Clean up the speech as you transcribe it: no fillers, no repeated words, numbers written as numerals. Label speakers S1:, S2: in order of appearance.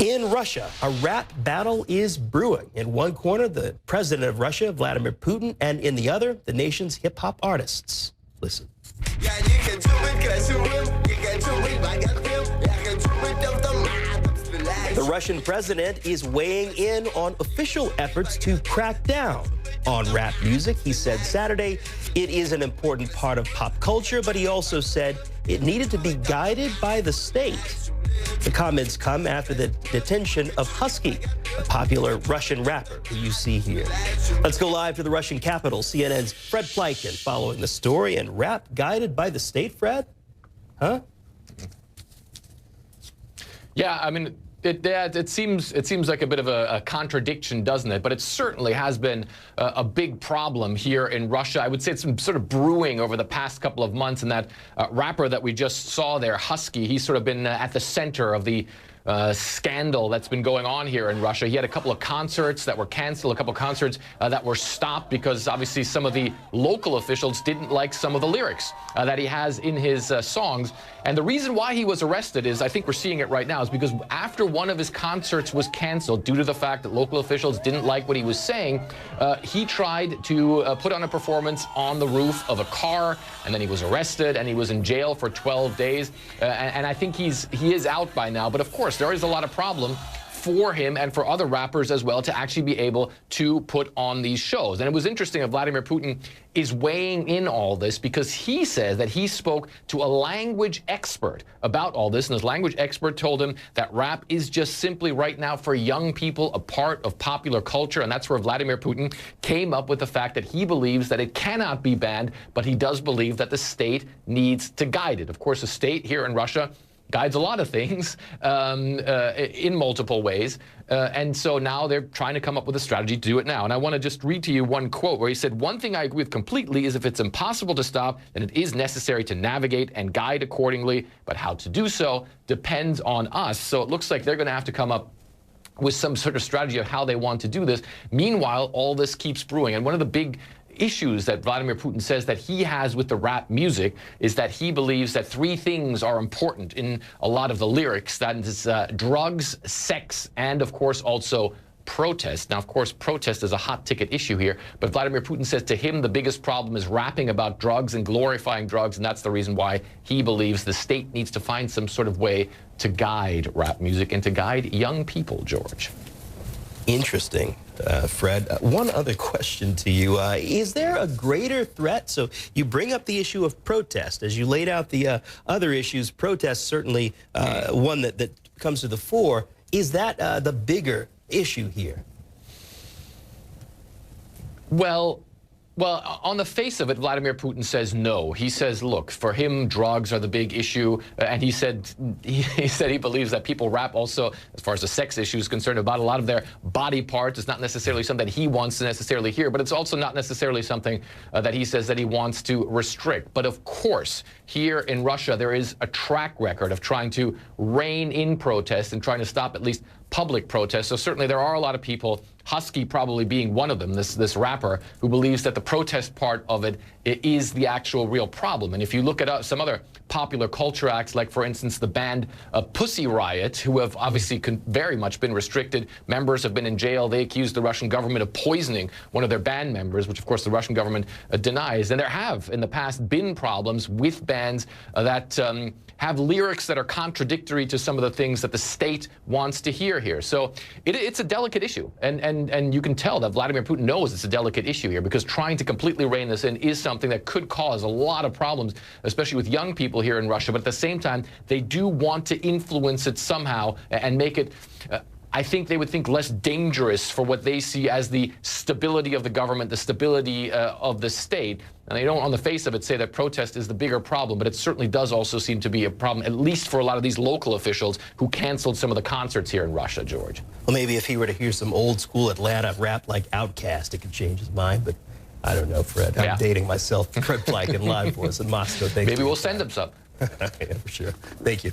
S1: In Russia, a rap battle is brewing. In one corner, the president of Russia, Vladimir Putin, and in the other, the nation's hip-hop artists. Listen. The Russian president is weighing in on official efforts to crack down on rap music. He said Saturday it is an important part of pop culture, but he also said it needed to be guided by the state. The comments come after the detention of Husky, a popular Russian rapper who you see here. Let's go live to the Russian capital. CNN's Fred Plaikin following the story. And rap guided by the state, Fred? Huh?
S2: Yeah, I mean, it seems like a bit of a contradiction, doesn't it? But it certainly has been a big problem here in Russia. I would say it's been sort of brewing over the past couple of months. And that rapper that we just saw there, Husky, he's sort of been at the center of the scandal that's been going on here in Russia. He had a couple of concerts that were canceled, a couple of concerts that were stopped because obviously some of the local officials didn't like some of the lyrics that he has in his songs. And the reason why he was arrested is, I think we're seeing it right now, is because after one of his concerts was canceled due to the fact that local officials didn't like what he was saying, he tried to put on a performance on the roof of a car, and then he was arrested and he was in jail for 12 days. And I think he is out by now. But of course, there is a lot of problem for him and for other rappers as well to actually be able to put on these shows. And it was interesting that Vladimir Putin is weighing in all this because he says that he spoke to a language expert about all this, and this language expert told him that rap is just simply right now for young people a part of popular culture, and that's where Vladimir Putin came up with the fact that he believes that it cannot be banned, but he does believe that the state needs to guide it. Of course, the state here in Russia guides a lot of things in multiple ways. And so now they're trying to come up with a strategy to do it now. And I want to just read to you one quote where he said, "One thing I agree with completely is if it's impossible to stop, then it is necessary to navigate and guide accordingly. But how to do so depends on us." So it looks like they're going to have to come up with some sort of strategy of how they want to do this. Meanwhile, all this keeps brewing. And one of the big issues that Vladimir Putin says that he has with the rap music is that he believes that three things are important in a lot of the lyrics. That is drugs, sex, and of course also protest. Now, of course, protest is a hot ticket issue here, but Vladimir Putin says to him the biggest problem is rapping about drugs and glorifying drugs, and that's the reason why he believes the state needs to find some sort of way to guide rap music and to guide young people, George.
S1: Interesting, Fred. One other question to you. Is there a greater threat? So you bring up the issue of protest. As you laid out the other issues, protest certainly one that comes to the fore. Is that the bigger issue here?
S2: Well, on the face of it, Vladimir Putin says no. He says, look, for him, drugs are the big issue. And he said he believes that people rap also, as far as the sex issue is concerned, about a lot of their body parts. It's not necessarily something that he wants to necessarily hear, but it's also not necessarily something that he says that he wants to restrict. But of course, here in Russia, there is a track record of trying to rein in protest and trying to stop at least public protests. So certainly there are a lot of people, Husky probably being one of them, this rapper, who believes that the protest part of it is the actual real problem. And if you look at some other popular culture acts, like, for instance, the band Pussy Riot, who have obviously very much been restricted. Members have been in jail. They accused the Russian government of poisoning one of their band members, which, of course, the Russian government denies. And there have, in the past, been problems with bands that have lyrics that are contradictory to some of the things that the state wants to hear here. So it's a delicate issue. And you can tell that Vladimir Putin knows it's a delicate issue here, because trying to completely rein this in is something that could cause a lot of problems, especially with young people here in Russia. But at the same time, they do want to influence it somehow and make it, I think they would think, less dangerous for what they see as the stability of the government, the stability of the state. And they don't, on the face of it, say that protest is the bigger problem, but it certainly does also seem to be a problem, at least for a lot of these local officials who canceled some of the concerts here in Russia, George.
S1: Well, maybe if he were to hear some old school Atlanta rap like Outkast, it could change his mind, but I don't know, Fred. I'm dating myself. Fred Plaikin live for us in Moscow. Thank you.
S2: Maybe we'll send him some.
S1: Yeah, for sure. Thank you.